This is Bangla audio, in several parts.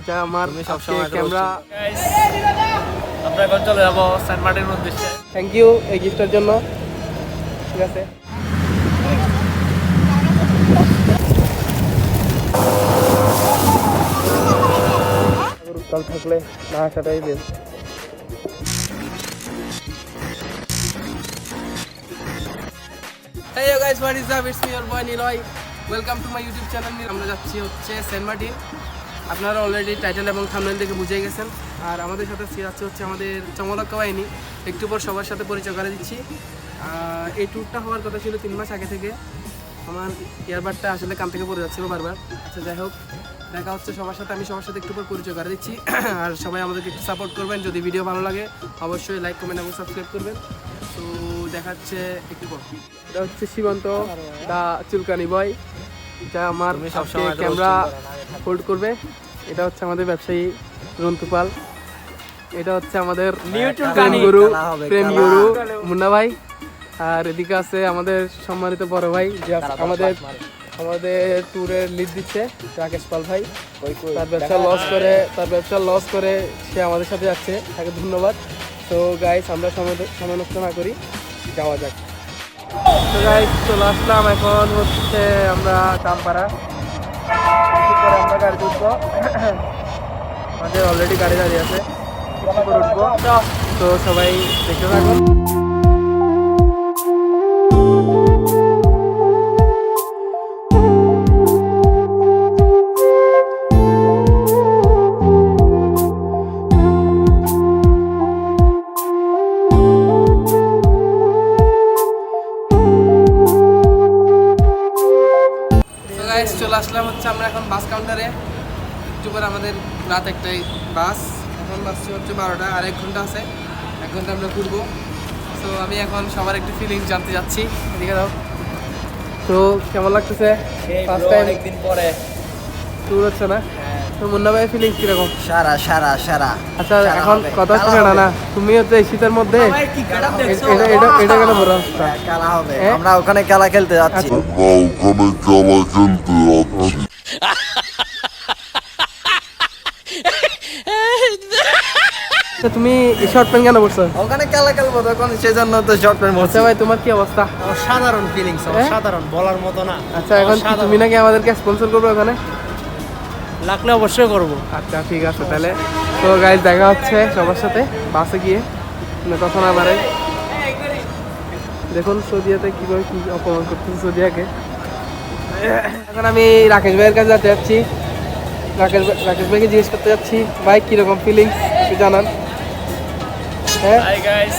এটা আমার ক্যামেরা। আমরা এখন চলে যাবো সেন্ট মার্টিনের উদ্দেশ্যে। থ্যাংক ইউ এই গিফটের জন্য। ঠিক আছে, উত্তাল থাকলে না আসাটাই best. Hey yo guys, what is up? It's me your boy Niloy. Welcome to my YouTube channel. আমরা যাচ্ছি হচ্ছে সেন্ট মার্টিন। আপনারা অলরেডি টাইটেল এবং থাম্বনেল দেখে বুঝে গেছেন। আর আমাদের সাথে যাচ্ছে হচ্ছে আমাদের চমলক্কা বাহিনী। একটু পর সবার সাথে পরিচয় করে দিচ্ছি। এই ট্যুরটা হওয়ার কথা ছিল 3 মাস আগে থেকে। আমার ইয়ারবাডটা আসলে কান থেকে পড়ে যাচ্ছিল বারবার। আচ্ছা যাই হোক, দেখা হচ্ছে সবার সাথে। আমি সবার সাথে একটু পর পরিচয় করে দিচ্ছি। আর সবাই আমাদেরকে একটু সাপোর্ট করবেন। যদি ভিডিও ভালো লাগে অবশ্যই লাইক, কমেন্ট এবং সাবস্ক্রাইব করবেন। তো দেখা হচ্ছে একটু পর। এটা হচ্ছে সীমান্ত দা চুলকানি বয়, এটা আমার ক্যামেরা হোল্ড করবে। এটা হচ্ছে আমাদের ব্যবসায়ী রন্তুপাল। এটা হচ্ছে আমাদের গুরু প্রেম গুরু মুন্না ভাই। আর এদিকে আছে আমাদের সম্মানিত বড় ভাই যে আমাদের ট্যুরের লিড দিচ্ছে রাকেশ পাল ভাই। তার ব্যবসা লস করে সে আমাদের সাথে যাচ্ছে, তাকে ধন্যবাদ। তো গাইস, আমরা সময় নষ্ট না করি, যাওয়া যাক। তো গাইস চলে আসলাম, এখন হচ্ছে আমরা কামপাড়া। আমরা গাড়ি উঠবো, আমাদের অলরেডি গাড়ি দাঁড়িয়ে আছে, উঠবো। তো সবাই দেখতে থাকুন। চলে আসলাম হচ্ছে আমরা এখন বাস কাউন্টারে। একটু পরে আমাদের রাত একটাই বাস, এখন বাস হচ্ছে 12টা, আর 1 ঘন্টা আছে। 1 ঘন্টা আমরা ঘুরবো। তো আমি এখন সবার একটু ফিলিংস জানতে যাচ্ছি, এদিকে দাও। তো কেমন লাগতেছে? ফার্স্ট টাইম অনেকদিন পরে ট্যুর হচ্ছে না? তো মুন্না ভাই ফিলিংস কিরকম? সারা। আচ্ছা এখন কথা শুনে না, তুমি হচ্ছে এই শীতের মধ্যে এটা কেন বড় খেলা হবে, আমরা ওখানে খেলা খেলতে যাচ্ছি। তুমি শর্ট প্যান্ট কেন পড়ছো? ওখানে খেলা খেলবো তখন, সেজন্য তো শর্ট প্যান্ট পরছি। আচ্ছা ভাই, তোমার কি অবস্থা? সাধারণ ফিলিংস, সাধারণ বলার মতো না। আচ্ছা এখন তুমি নাকি আমাদেরকে স্পন্সর করবে ওখানে? লাগলে অবশ্যই করবো। আচ্ছা ঠিক আছে তাহলে। তো গাইজ দেখা হচ্ছে সবার সাথে বাসে গিয়ে, তখন আবার দেখুন সৌদিয়াতে কীভাবে কী অপমান করতেছে সৌদিয়াকে। এখন আমি রাকেশ ভাইয়ের কাছে যেতে যাচ্ছি। রাকেশ ভাইকে জিজ্ঞেস করতে যাচ্ছি, ভাই কীরকম ফিলিংস একটু জানান। হ্যাঁ হাই গাইস,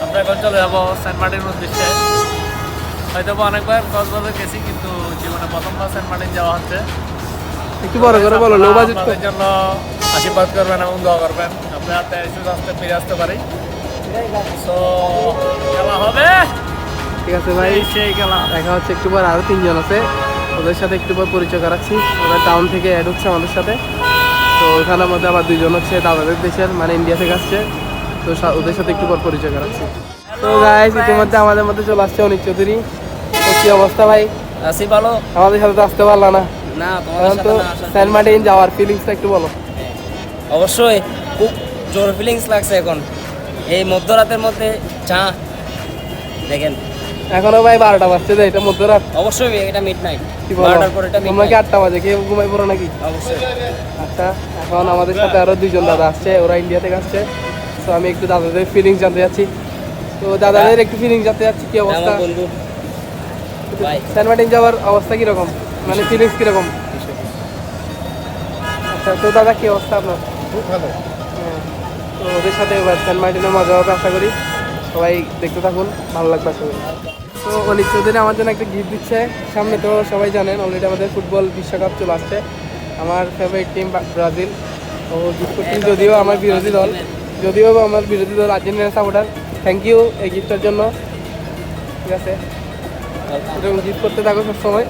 আমরা এখন চলে যাবো সেন্ট মার্টিনের উদ্দেশ্যে। হয়তো অনেকবার কক্সবাজার গেছি, কিন্তু জীবনে প্রথমবার সেন্ট মার্টিন যাওয়া হচ্ছে। একটু বড় করে বলো, লো বাজেট আমাদের জন্য আশীর্বাদ করবেন এবং দোয়া করবেন, আমরা সুস্থ ফিরে আসতে পারি। তো খেলা হবে, ঠিক আছে ভাই, সেই খেলা দেখা হচ্ছে একটু পর। আরও 3 জন আছে, ওদের সাথে একটু পর পরিচয় করাচ্ছি। ওরা টাউন থেকে অ্যাড হচ্ছে আমাদের সাথে। তো ওখানের মধ্যে আবার 2 জন হচ্ছে দাদাদের দেশের, মানে ইন্ডিয়া থেকে আসছে। তো ওদের সাথে একটু পর পরিচয় করাচ্ছি। তো গাইস ইতিমধ্যে আমাদের মধ্যে চলে আসছে অনিক চৌধুরী। তো কি অবস্থা ভাই? আসি ভালো। আমাদের সাথে তো আসতে পারলা না। না, তো সেন্ট মার্টিন যাওয়ার ফিলিংসটা একটু বলো। অবশ্যই খুব জোর ফিলিংস লাগছে এখন এই মধ্যরাতের মধ্যে। চা দেখেন, এখনো ভাই 12টা বাজছে, যে এটা মধ্যরাত। অবশ্যই এটা মিড নাইট। কি বলো, 12টার পর এটা তোমরা কি 8টা বাজে খেয়ে ঘুমাই পড়ো নাকি? অবশ্যই। আচ্ছা এখন আমাদের সাথে আরো 2 জন দাদা আসছে, ওরা ইন্ডিয়া থেকে আসছে। তো আমি একটু দাদাদের ফিলিংস জানতে যাচ্ছি। তো দাদাদের একটু ফিলিংস জানতে যাচ্ছি, কি অবস্থা আমার বন্ধু ভাই, সেন্ট মার্টিন যাওয়ার অবস্থা কিরকম, মানে ফিলিংস কিরকম? আচ্ছা তো দাদা কি অবস্থা আপনার? খুব ভালো। হ্যাঁ, তো ওদের সাথে এবার সেন্ট মার্টিনের মজা হবে আশা করি। সবাই দেখতে থাকুন, ভালো লাগবে আশা করি। তো অনিক চৌধুরী আমার জন্য একটা গিফট দিচ্ছে। সামনে তো সবাই জানেন অলরেডি আমাদের ফুটবল বিশ্বকাপ চলে আসছে। আমার ফেভারিট টিম ব্রাজিল। ও গিফট করছেন, যদিও আমার বিরোধী দল আর্জেন্টিনার সাপোর্টার। থ্যাংক ইউ এই গিফটের জন্য। ঠিক আছে, এরকম গিফট করতে থাকো সবসময়।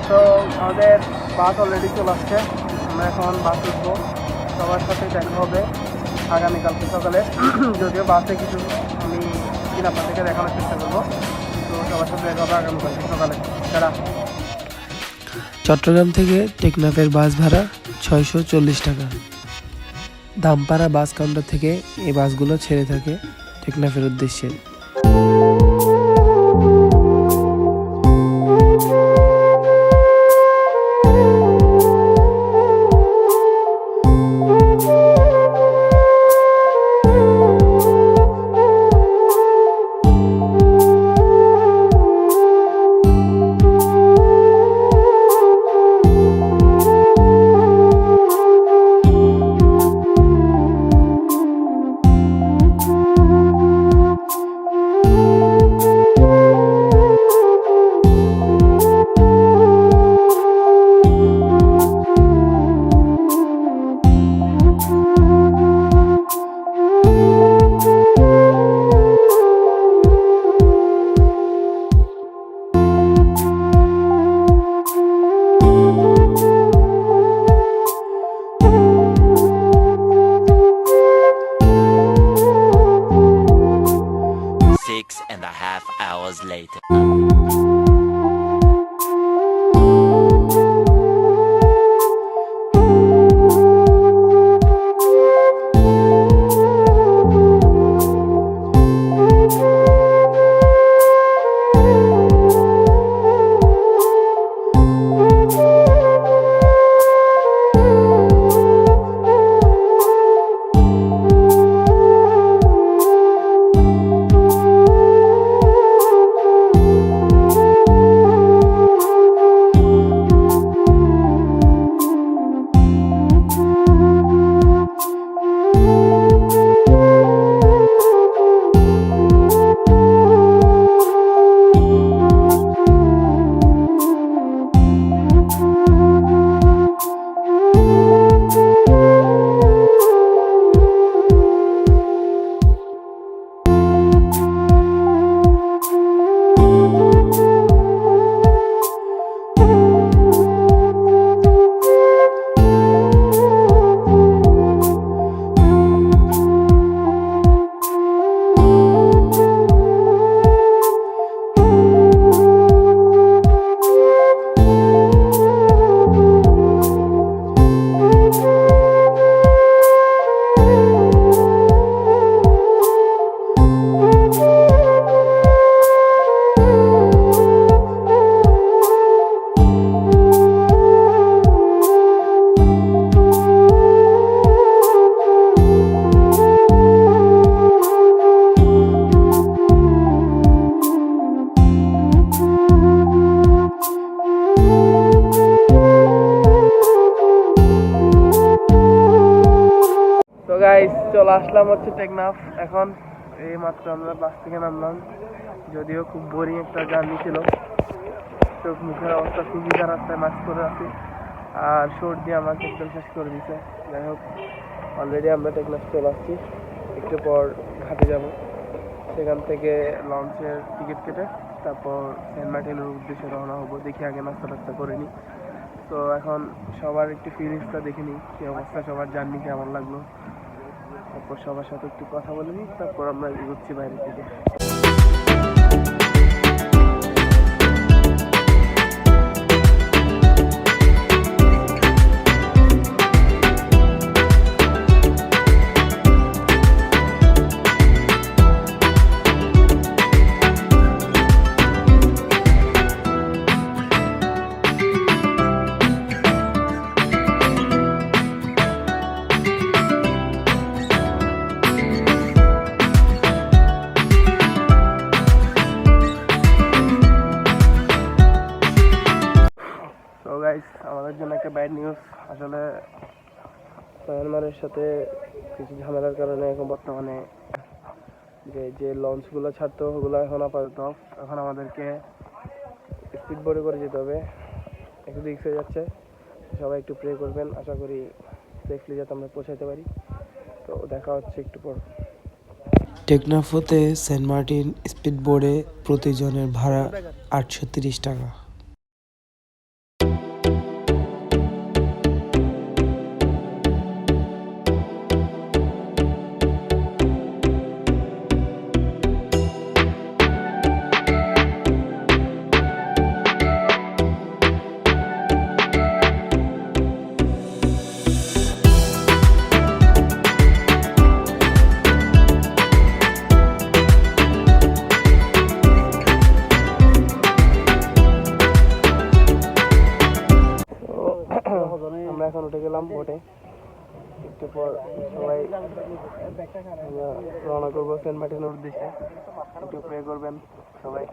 তো আমাদের বাস অলরেডি চলে আসছে, আমরা এখন বাস উঠবো। সবার সাথে দেখা হবে আগামীকালকে সকালে। যদিও বাসে কিছু আমি আপনার থেকে দেখানোর চেষ্টা করবো। তো সবার সাথে দেখা হবে আগামীকালকে সকালে। তারা চট্টগ্রাম থেকে টেকনাফের বাস ভাড়া 640 টাকা। দামপাড়া বাস কাউন্টার থেকে এই বাসগুলো ছেড়ে থাকে টেকনাফের উদ্দেশ্যে। Six and a half hours later. তো গাইস চলে আসলাম হচ্ছে টেকনাফ। এখন এই মাত্র আমরা বাস থেকে নামলাম, যদিও খুব বোরিং একটা জার্নি ছিল। চোখ মুখের অবস্থা খুবই খারাপ, তাই মাস্ক করে আছি। আর সর্দি আমাকে একদম শেষ করে দিছে। যাই হোক, অলরেডি আমরা টেকনাফ চলে আসছি। একটু পর ঘাটে যাব, সেখান থেকে লঞ্চের টিকিট কেটে তারপর সেন্ট মার্টিনের উদ্দেশ্যে রওনা হবো। দেখি আগে নাস্তা টাস্তা করে নিই। তো এখন সবার একটু ফিলিংসটা দেখে নিই, কী অবস্থা, সবার জার্নি কেমন লাগলো। তারপর সবার সাথে একটু কথা বলে নিই, তারপর আমরা এগোচ্ছি বাইরে থেকে। আমাদের জন্য একটা ব্যাড নিউজ। আসলে মায়ানমারের সাথে কিছু ঝামেলার কারণে এখন বর্তমানে যে লঞ্চগুলো ছাড়তো ওগুলো এখন আপাতত এখন আমাদেরকে স্পিড বোটে করে যেতে হবে। একটু রিস্ক হয়ে যাচ্ছে, সবাই একটু প্রে করবেন। আশা করি সেফলি যাতে আমরা পৌঁছাতে পারি। তো দেখা হচ্ছে একটু পর। টেকনাফ হতে সেন্ট মার্টিন স্পিড বোর্ডে প্রতিজনের ভাড়া 830 টাকা। আমরা এখন উঠে গেলাম বোটে। একটু পর সবাই আমরা রওনা করবো সেন্ট মার্টিনের উদ্দেশ্যে। একটু প্রে করবেন সবাই।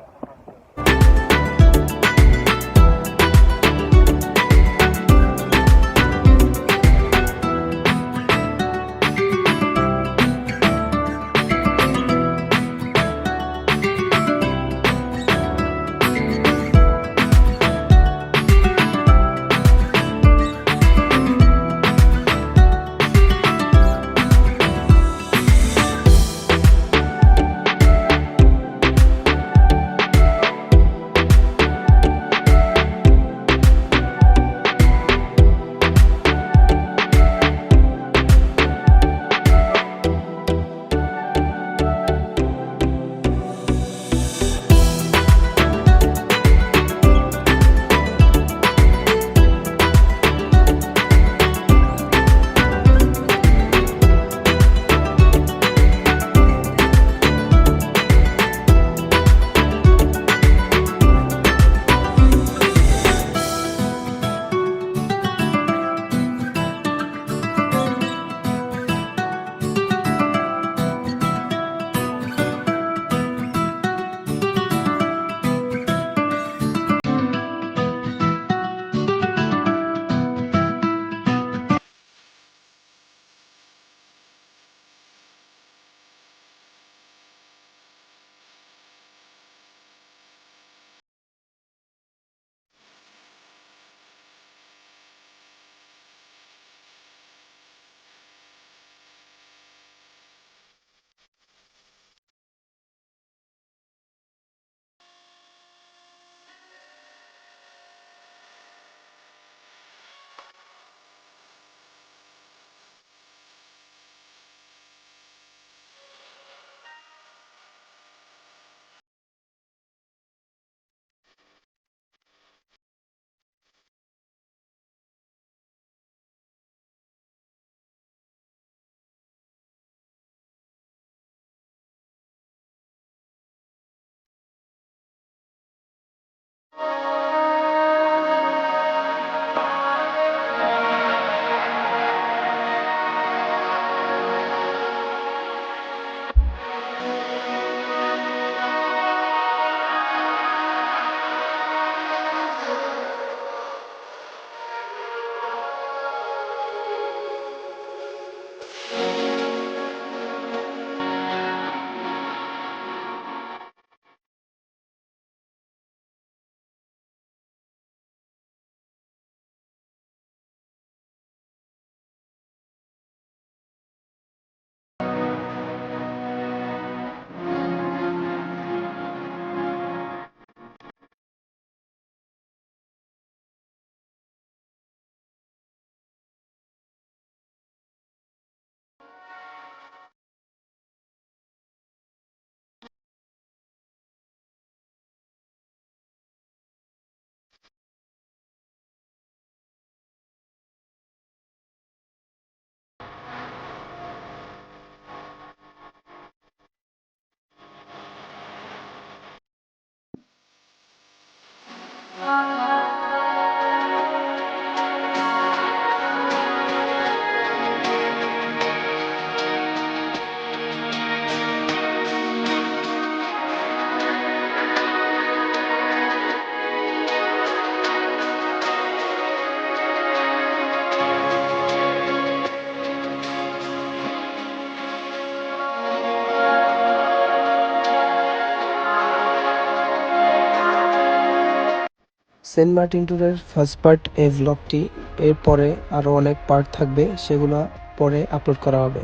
সেন্ট মার্টিন ট্যুরের ফার্স্ট পার্ট এই ভ্লগটি। এরপরে আরও অনেক পার্ট থাকবে, সেগুলো পরে আপলোড করা হবে।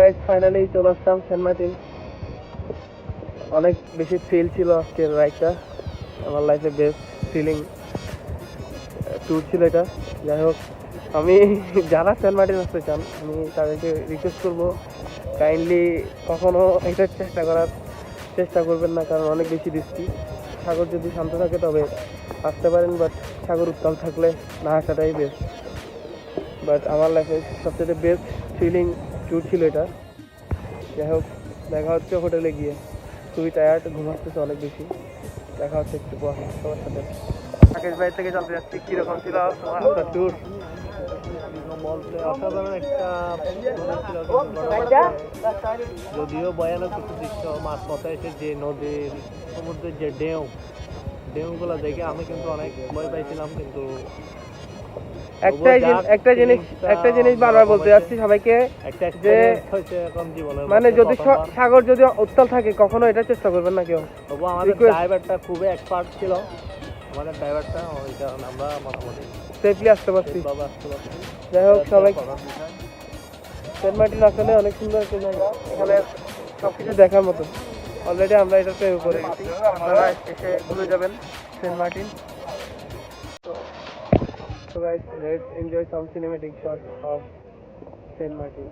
গাইস ফাইনালি চলে আসলাম সেন্ট মার্টিন। অনেক বেশি থ্রিল ছিল আজকের রাইডটা, আমার লাইফে বেস্ট ফিলিং ট্যুর ছিল এটা। যাই হোক, আমি যারা সেন্ট মার্টিন আসতে চান আমি তাদেরকে রিকোয়েস্ট করবো কাইন্ডলি কখনো এটা চেষ্টা করবেন না, কারণ অনেক বেশি রিস্কি। সাগর যদি শান্ত থাকে তবে আসতে পারেন, বাট সাগর উত্তাল থাকলে না আসাটাই বেস্ট। বাট আমার লাইফে সবচেয়ে বেস্ট ফিলিং ট্যুর ছিল এটা। যাই হোক, দেখা হচ্ছে হোটেলে গিয়ে। খুবই টায়ার্ড, ঘুম আসতেছে অনেক বেশি। দেখা হচ্ছে একটু পর সবার সাথে। রাকেশ ভাই থেকে জানতে যাচ্ছি কীরকম ছিল তোমার আপনার ট্যুর। অসাধারণ একটা যদিও ভয়ানক কিছু দৃশ্য, মাছ পথে এসে যে নদীর সমুদ্রের যে ঢেউগুলো দেখে আমি কিন্তু অনেক ভয় পাইছিলাম, কিন্তু একটা জিনিস বারবার বলতে যাচ্ছি সবাইকে, একটা যে হয়েছে এখন জীবনে, মানে যদি সাগর যদি উত্তাল থাকে কখনো এটা চেষ্টা করবেন না কেউ। তবু আমাদের Request. ড্রাইভারটা খুবই এক্সপার্ট ছিল, আমাদের ড্রাইভারটা, ওই কারণে আমরা মোটামুটি সেফলি আসতে পারছি। ভাবে আসতে পারছি। যাই হোক, সবাই সেন্ট মার্টিন আসলে অনেক সুন্দর একটা জায়গা, এখানে সব কিছু দেখার মতো। অলরেডি আমরা এটাতে করে গেছি, আপনারা এসে ঘুরে যাবেন Saint Martin. So guys, let's enjoy some cinematic shots of Saint Martin.